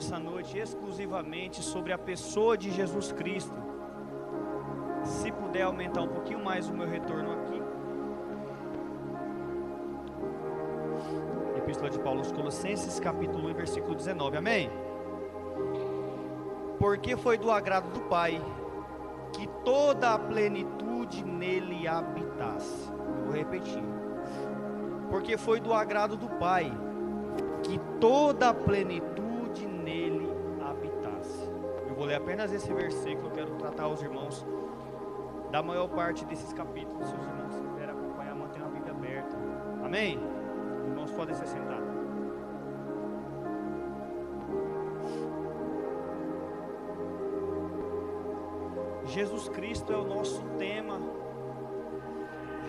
essa noite exclusivamente sobre a pessoa de Jesus Cristo. Se puder aumentar um pouquinho mais o meu retorno aqui. Epístola de Paulo aos Colossenses, capítulo 1, versículo 19, amém? Porque foi do agrado do Pai que toda a plenitude nele habitasse. Eu vou repetir. Porque foi do agrado do Pai que toda a plenitude nele habitasse. Eu vou ler apenas esse versículo, eu quero tratar aos irmãos da maior parte desses capítulos. Se os irmãos quiserem acompanhar, mantenham a Bíblia aberta. Amém? Os irmãos podem se sentar. Jesus Cristo é o nosso tema,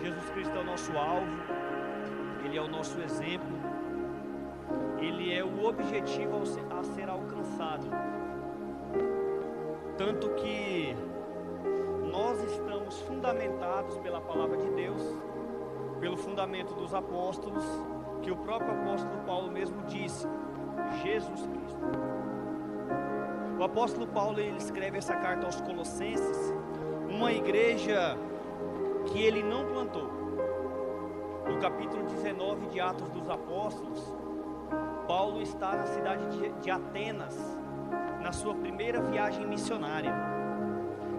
Jesus Cristo é o nosso alvo, Ele é o nosso exemplo, Ele é o objetivo a ser alcançado. Tanto que nós estamos fundamentados pela palavra de Deus, pelo fundamento dos apóstolos, que o próprio apóstolo Paulo mesmo disse, Jesus Cristo. O apóstolo Paulo, ele escreve essa carta aos Colossenses, uma igreja que ele não plantou. No capítulo 19 de Atos dos Apóstolos, Paulo está na cidade de Atenas, na sua primeira viagem missionária.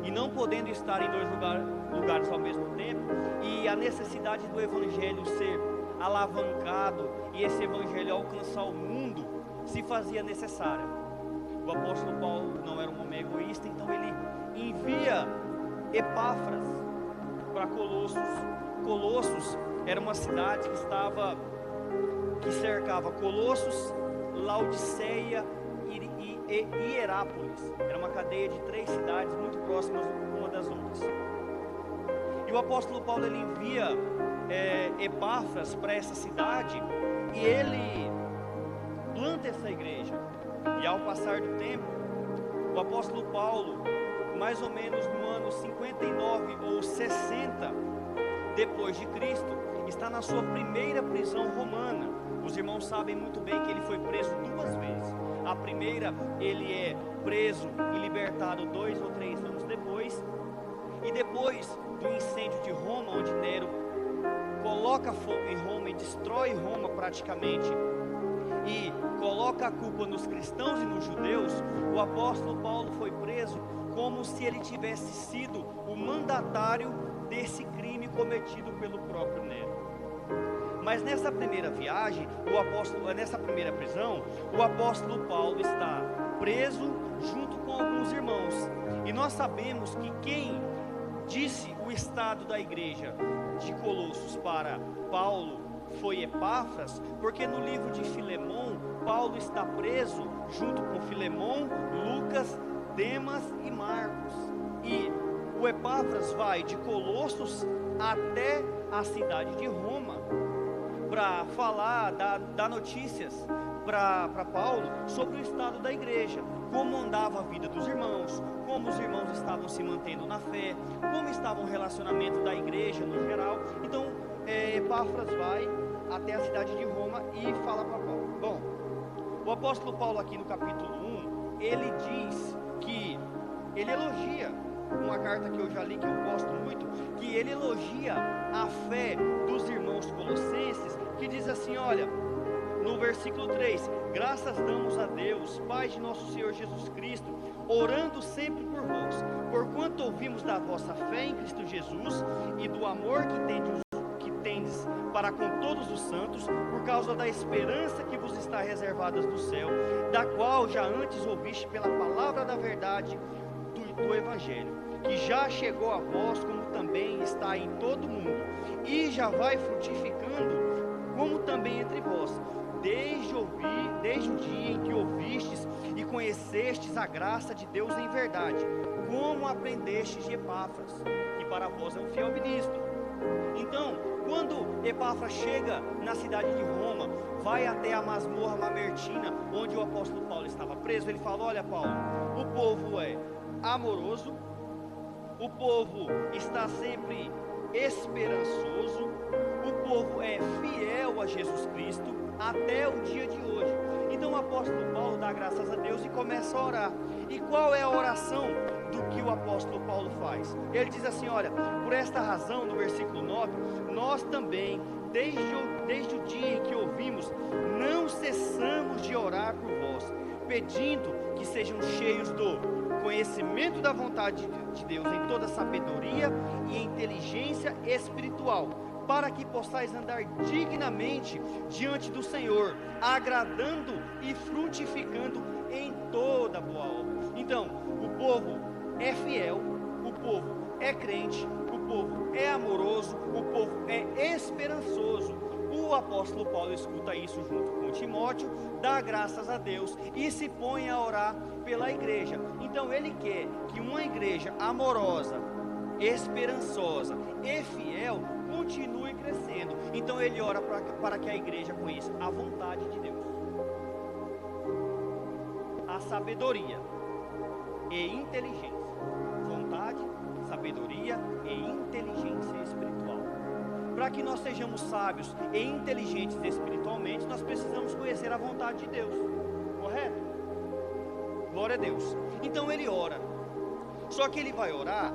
E não podendo estar em dois lugares ao mesmo tempo, e a necessidade do evangelho ser alavancado e esse evangelho alcançar o mundo se fazia necessária. O apóstolo Paulo não era um homem egoísta, então ele envia Epáfras para Colossos. Colossos era uma cidade que cercava Colossos, Laodiceia e Hierápolis. Era uma cadeia de 3 cidades muito próximas uma das outras. E o apóstolo Paulo, ele envia Epáfras para essa cidade e ele planta essa igreja. E ao passar do tempo, o apóstolo Paulo, mais ou menos no ano 59 ou 60 depois de Cristo, está na sua primeira prisão romana. Os irmãos sabem muito bem que ele foi preso 2 vezes. A primeira, ele é preso e libertado 2 ou 3 anos depois. E depois do incêndio de Roma, onde Nero coloca fogo em Roma e destrói Roma praticamente, e coloca a culpa nos cristãos e nos judeus, o apóstolo Paulo foi preso como se ele tivesse sido o mandatário desse crime cometido pelo próprio Nero. Mas nessa primeira viagem, nessa primeira prisão, o apóstolo Paulo está preso junto com alguns irmãos. E nós sabemos que quem disse o estado da igreja de Colossos para Paulo foi Epáfras, porque no livro de Filemão, Paulo está preso junto com Filemão, Lucas, Demas e Marcos. E o Epáfras vai de Colossos até a cidade de Roma para falar, dar notícias para Paulo sobre o estado da igreja, como andava a vida dos irmãos, como os irmãos estavam se mantendo na fé, como estava o relacionamento da igreja no geral. Então Epáfras vai até a cidade de Roma e fala para Paulo. Bom, o apóstolo Paulo aqui no capítulo 1, ele diz que ele elogia, uma carta que eu já li, que eu gosto muito, que ele elogia a fé dos irmãos colossenses, que diz assim, olha, no versículo 3, graças damos a Deus, Pai de nosso Senhor Jesus Cristo, orando sempre por vós, porquanto ouvimos da vossa fé em Cristo Jesus e do amor que tendes para com todos os santos, por causa da esperança que vos está reservada do céu, da qual já antes ouviste pela palavra da verdade do Evangelho, que já chegou a vós, como também está em todo o mundo, e já vai frutificando, como também entre vós, desde o dia em que ouvistes e conhecestes a graça de Deus em verdade, como aprendestes de Epáfras, que para vós é um fiel ministro. Então, quando Epáfras chega na cidade de Roma, vai até a masmorra mamertina, onde o apóstolo Paulo estava preso, ele fala, olha Paulo, o povo é amoroso, o povo está sempre esperançoso, o povo é fiel a Jesus Cristo até o dia de hoje. Então o apóstolo Paulo dá graças a Deus e começa a orar. E qual é a oração do que o apóstolo Paulo faz? Ele diz assim, olha, por esta razão, no versículo 9, nós também, desde o dia em que ouvimos, não cessamos de orar por vós, pedindo que sejam cheios do conhecimento da vontade de Deus em toda sabedoria e inteligência espiritual, para que possais andar dignamente diante do Senhor, agradando e frutificando em toda boa obra. Então, o povo é fiel, o povo é crente, o povo é amoroso, o povo é esperançoso. O apóstolo Paulo escuta isso junto com Timóteo, dá graças a Deus e se põe a orar pela igreja. Então ele quer que uma igreja amorosa, esperançosa e fiel continue crescendo. Então ele ora para que a igreja conheça a vontade de Deus, a sabedoria e inteligência. Vontade, sabedoria e inteligência espiritual. Para que nós sejamos sábios e inteligentes espiritualmente, nós precisamos conhecer a vontade de Deus, correto? Glória a Deus. Então ele ora, só que ele vai orar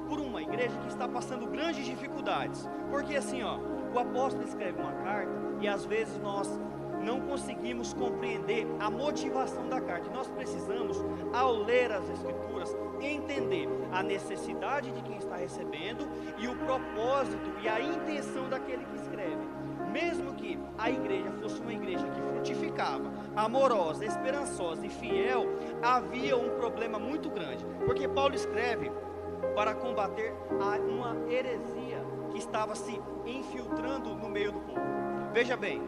por uma igreja que está passando grandes dificuldades, porque assim, o apóstolo escreve uma carta e às vezes nós não conseguimos compreender a motivação da carta. Nós precisamos, ao ler as escrituras, entender a necessidade de quem está recebendo e o propósito e a intenção daquele que escreve. Mesmo que a igreja fosse uma igreja que frutificava, amorosa, esperançosa e fiel, havia um problema muito grande, porque Paulo escreve para combater uma heresia que estava se infiltrando no meio do povo. Veja bem,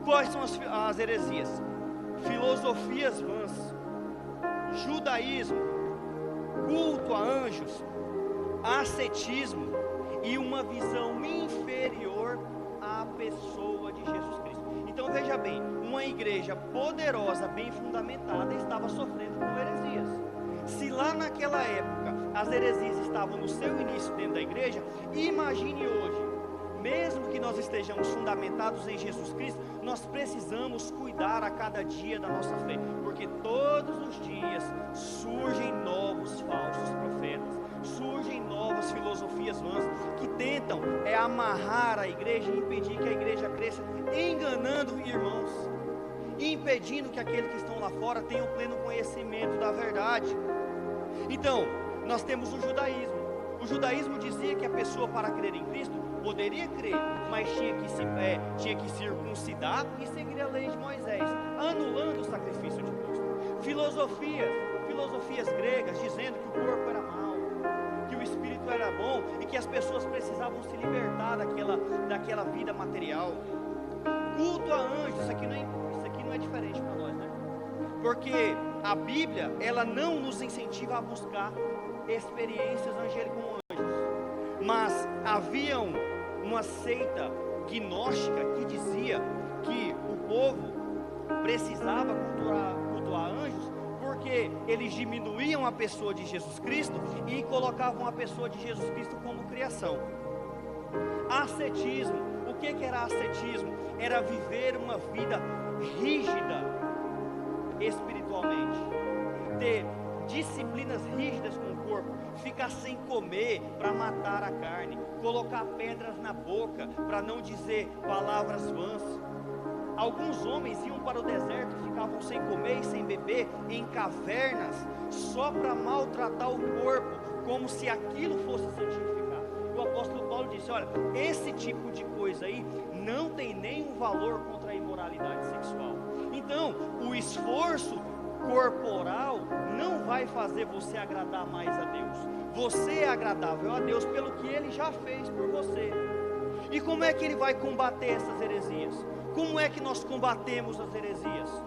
quais são as heresias? Filosofias vãs, judaísmo, culto a anjos, ascetismo e uma visão inferior à pessoa de Jesus Cristo. Então veja bem, uma igreja poderosa, bem fundamentada, estava sofrendo com heresias. Se lá naquela época as heresias estavam no seu início dentro da igreja, imagine hoje. Mesmo que nós estejamos fundamentados em Jesus Cristo, nós precisamos cuidar a cada dia da nossa fé, porque todos os dias surgem novos falsos profetas, surgem novas filosofias vãs que tentam amarrar a igreja e impedir que a igreja cresça, enganando irmãos, impedindo que aqueles que estão lá fora tenham pleno conhecimento da verdade. Então, nós temos o judaísmo. O judaísmo dizia que a pessoa, para crer em Cristo, poderia crer, mas tinha que circuncidar e seguir a lei de Moisés, anulando o sacrifício de Cristo. Filosofias gregas dizendo que o corpo era mau, que o espírito era bom e que as pessoas precisavam se libertar daquela vida material. Culto a anjos, isso aqui não é diferente para nós, né? Porque a Bíblia, ela não nos incentiva a buscar experiências angélicas com anjos, mas havia uma seita gnóstica que dizia que o povo precisava cultuar anjos, porque eles diminuíam a pessoa de Jesus Cristo e colocavam a pessoa de Jesus Cristo como criação. Ascetismo, o que era ascetismo? Era viver uma vida rígida espiritualmente, ter disciplinas rígidas com o corpo, ficar sem comer para matar a carne, colocar pedras na boca para não dizer palavras vãs. Alguns homens iam para o deserto e ficavam sem comer e sem beber em cavernas só para maltratar o corpo, como se aquilo fosse santificar. O apóstolo Paulo disse, olha, esse tipo de coisa aí não tem nenhum valor contra a imoralidade sexual. Então, o esforço corporal não vai fazer você agradar mais a Deus. Você é agradável a Deus pelo que Ele já fez por você. E como é que Ele vai combater essas heresias? Como é que nós combatemos as heresias?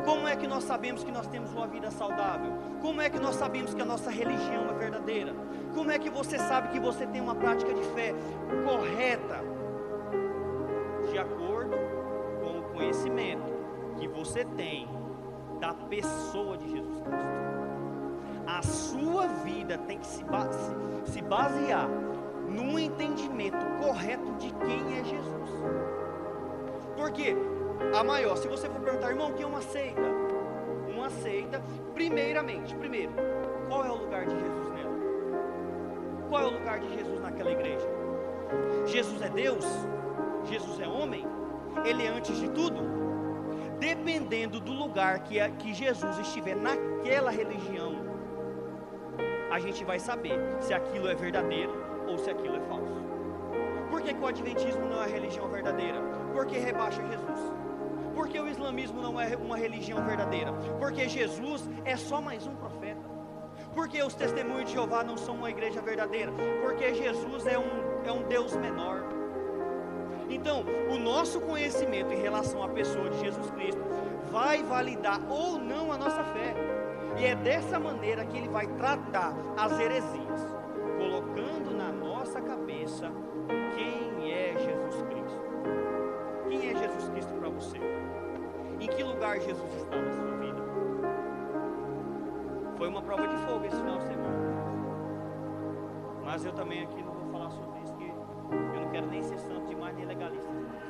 Como é que nós sabemos que nós temos uma vida saudável? Como é que nós sabemos que a nossa religião é verdadeira? Como é que você sabe que você tem uma prática de fé correta? De acordo com o conhecimento que você tem da pessoa de Jesus Cristo. A sua vida tem que se basear num entendimento correto de quem é Jesus. Porque a maior. Se você for perguntar, irmão, o que é uma seita? Uma seita, primeiro, qual é o lugar de Jesus nela? Qual é o lugar de Jesus naquela igreja? Jesus é Deus? Jesus é homem? Ele é antes de tudo? Dependendo do lugar que Jesus estiver naquela religião, a gente vai saber se aquilo é verdadeiro ou se aquilo é falso. Por que o adventismo não é religião verdadeira? Porque rebaixa Jesus. Porque o islamismo não é uma religião verdadeira? Porque Jesus é só mais um profeta. Porque os testemunhos de Jeová não são uma igreja verdadeira? Porque Jesus é um Deus menor. Então, o nosso conhecimento em relação à pessoa de Jesus Cristo vai validar ou não a nossa fé. E é dessa maneira que ele vai tratar as heresias, colocando na nossa cabeça quem é Jesus Cristo. Quem é Jesus Cristo para você? Em que lugar Jesus está na sua vida? Foi uma prova de fogo esse final de semana. Mas eu também aqui não vou falar sobre isso, que eu não quero nem ser santo demais, nem legalista demais.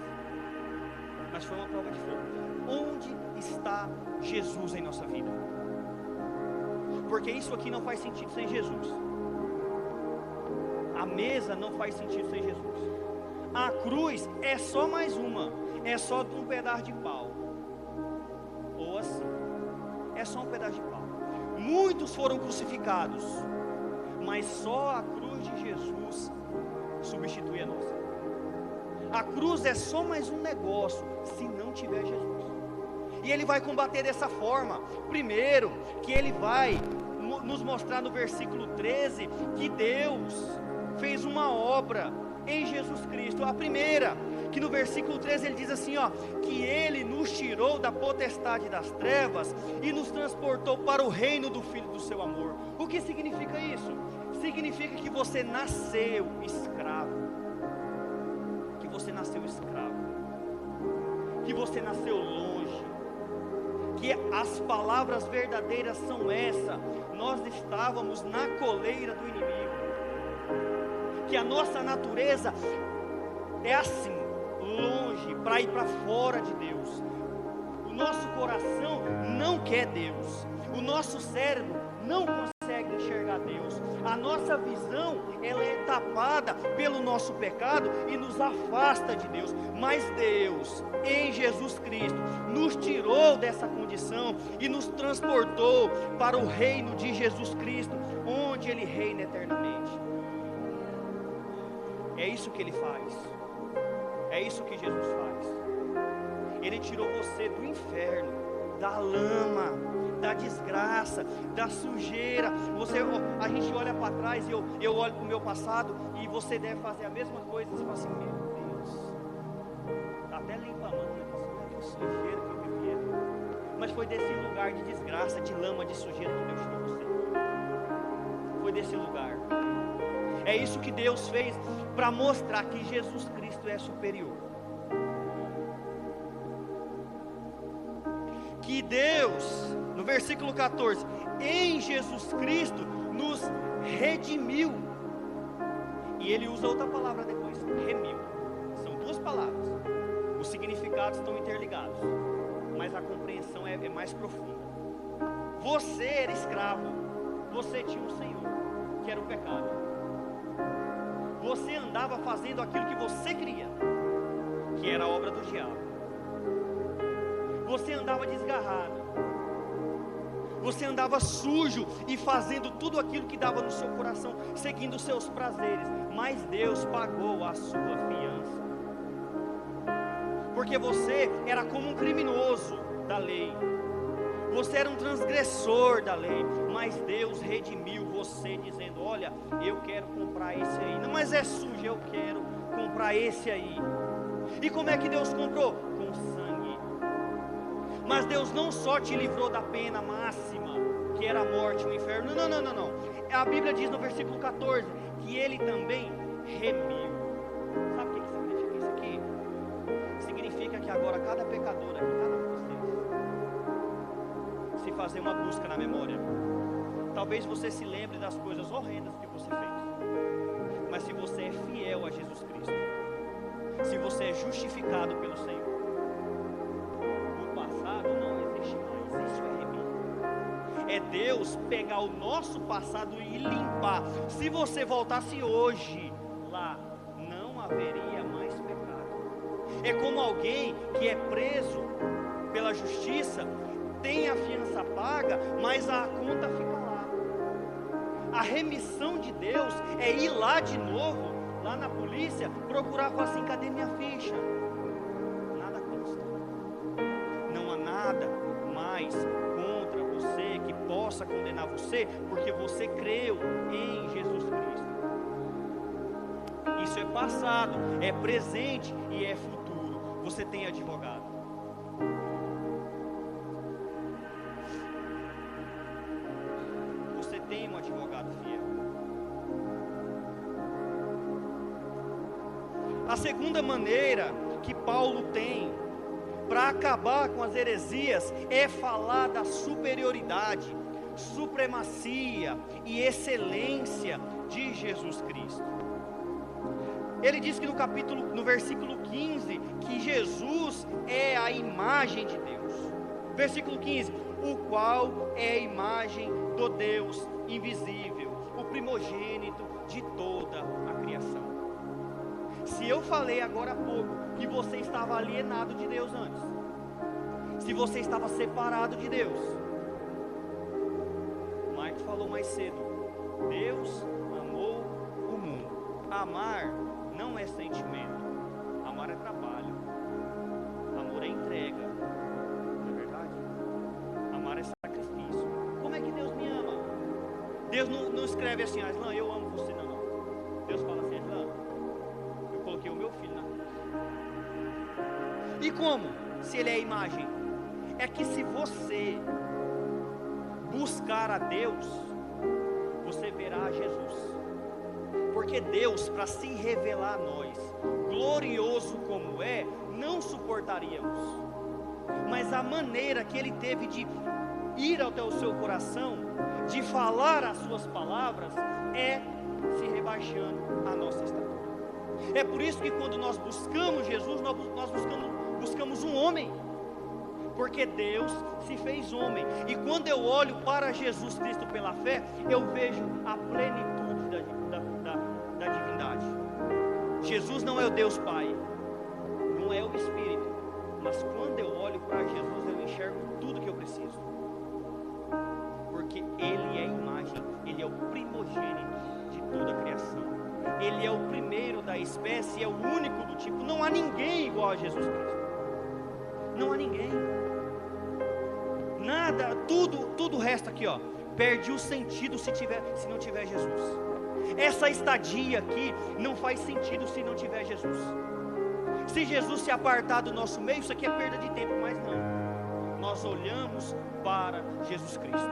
Mas foi uma prova de fogo. Onde está Jesus em nossa vida? Porque isso aqui não faz sentido sem Jesus. A mesa não faz sentido sem Jesus. A cruz é só mais uma. É só um pedaço de pau. Ou assim. É só um pedaço de pau. Muitos foram crucificados, mas só a cruz de Jesus substitui a nossa. A cruz é só mais um negócio se não tiver Jesus. E ele vai combater dessa forma. Primeiro, que ele vai nos mostrar no versículo 13 que Deus fez uma obra em Jesus Cristo. A primeira, que no versículo 13 ele diz assim, que ele nos tirou da potestade das trevas e nos transportou para o reino do Filho do seu amor. O que significa isso? Significa que você nasceu escravo. Que você nasceu escravo. Que você nasceu longe. Que as palavras verdadeiras são essa: nós estávamos na coleira do inimigo. Que a nossa natureza é assim, longe, para ir para fora de Deus. O nosso coração não quer Deus. O nosso cérebro não consegue enxergar Deus. A nossa visão, ela é tapada pelo nosso pecado e nos afasta de Deus. Mas Deus, em Jesus Cristo, nos tirou dessa condição e nos transportou para o reino de Jesus Cristo, onde Ele reina eternamente. É isso que Ele faz. É isso que Jesus faz. Ele tirou você do inferno, da lama, da desgraça, da sujeira. A gente olha para trás e eu olho para o meu passado, e você deve fazer a mesma coisa. Você fala assim, meu Deus, até limpa a mão, olha que sujeira que eu vivia. Mas foi desse lugar de desgraça, de lama, de sujeira que Deus tirou você. Foi desse lugar. É isso que Deus fez para mostrar que Jesus Cristo é superior. Que Deus, no versículo 14, em Jesus Cristo nos redimiu. E ele usa outra palavra depois, remiu. São duas palavras. Os significados estão interligados, mas a compreensão é mais profunda. Você era escravo. Você tinha um Senhor, que era o pecado. Você andava fazendo aquilo que você queria, que era a obra do diabo. Você andava desgarrado. Você andava sujo e fazendo tudo aquilo que dava no seu coração, seguindo os seus prazeres. Mas Deus pagou a sua fiança. Porque você era como um criminoso da lei. Você era um transgressor da lei. Mas Deus redimiu você, dizendo, olha, eu quero comprar esse aí. Não, mas é sujo, eu quero comprar esse aí. E como é que Deus comprou? Com sangue. Mas Deus não só te livrou da pena máxima, que era a morte, o inferno. Não. A Bíblia diz no versículo 14 que Ele também remiu. Sabe o que significa isso aqui? Significa que agora cada pecador aqui, cada um de vocês, se fazer uma busca na memória, talvez você se lembre das coisas horrendas que você fez. Mas se você é fiel a Jesus Cristo, se você é justificado pelo Senhor, é Deus pegar o nosso passado e limpar. Se você voltasse hoje lá, não haveria mais pecado. É como alguém que é preso pela justiça, tem a fiança paga, mas a conta fica lá. A remissão de Deus é ir lá de novo, lá na polícia, procurar, falar assim: cadê minha ficha? Nada consta. Não há nada mais contra você que possa condenar você, porque você creu em Jesus Cristo. Isso é passado, é presente e é futuro. Você tem advogado. Você tem um advogado fiel. A segunda maneira que Paulo tem para acabar com as heresias é falar da superioridade, supremacia e excelência de Jesus Cristo. Ele diz que no versículo 15, que Jesus é a imagem de Deus. Versículo 15: o qual é a imagem do Deus invisível, o primogênito de toda a criação. Se eu falei agora há pouco que você estava alienado de Deus antes, se você estava separado de Deus, Mike falou mais cedo: Deus amou o mundo. Amar não é sentimento, amar é trabalho, amor é entrega, não é verdade? Amar é sacrifício. Como é que Deus me ama? Deus não escreve assim: Aslan, eu amo você, não. Deus fala assim: Aslan, eu coloquei o meu filho na cruz. E como? Se ele é a imagem, é que se você buscar a Deus, você verá a Jesus. Porque Deus, para se revelar a nós, glorioso como é, não suportaríamos. Mas a maneira que Ele teve de ir até o seu coração, de falar as suas palavras, é se rebaixando a nossa estatura. É por isso que quando nós buscamos Jesus, nós buscamos um homem. Porque Deus se fez homem. E quando eu olho para Jesus Cristo pela fé, eu vejo a plenitude da divindade. Jesus não é o Deus Pai, não é o Espírito, mas quando eu olho para Jesus, eu enxergo tudo que eu preciso. Porque Ele é a imagem, Ele é o primogênito de toda a criação. Ele é o primeiro da espécie, é o único do tipo. Não há ninguém igual a Jesus Cristo. Não há ninguém. Nada, tudo resta aqui, ó. Perde o sentido se não tiver Jesus. Essa estadia aqui não faz sentido se não tiver Jesus. Se Jesus se apartar do nosso meio, isso aqui é perda de tempo, mas não. Nós olhamos para Jesus Cristo.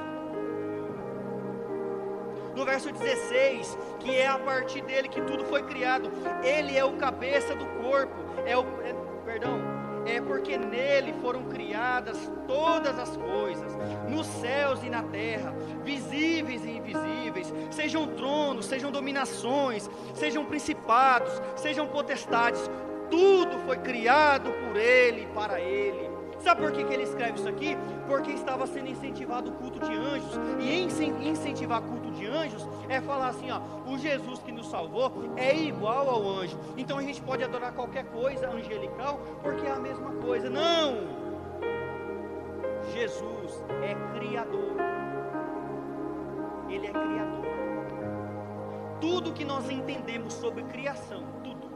No verso 16, que é a partir dele que tudo foi criado. Ele é o cabeça do corpo. É porque nele foram criadas todas as coisas, nos céus e na terra, visíveis e invisíveis, sejam tronos, sejam dominações, sejam principados, sejam potestades, tudo foi criado por ele e para ele. Sabe por que ele escreve isso aqui? Porque estava sendo incentivado o culto de anjos, e incentivar culto de anjos é falar assim, ó: o Jesus que nos salvou é igual ao anjo, então a gente pode adorar qualquer coisa angelical, porque é a mesma coisa. Não! Jesus é Criador, Ele é Criador. Tudo que nós entendemos sobre criação, tudo,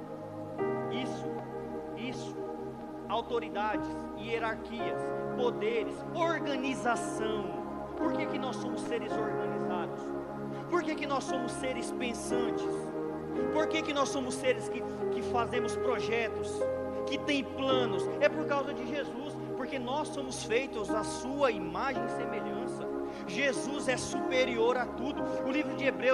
isso, autoridades, hierarquias, poderes, organização. Por que nós somos seres organizados? Por que nós somos seres pensantes? Por que nós somos seres que fazemos projetos, que tem planos? É por causa de Jesus, porque nós somos feitos à sua imagem e semelhança. Jesus é superior a tudo. O livro de Hebreus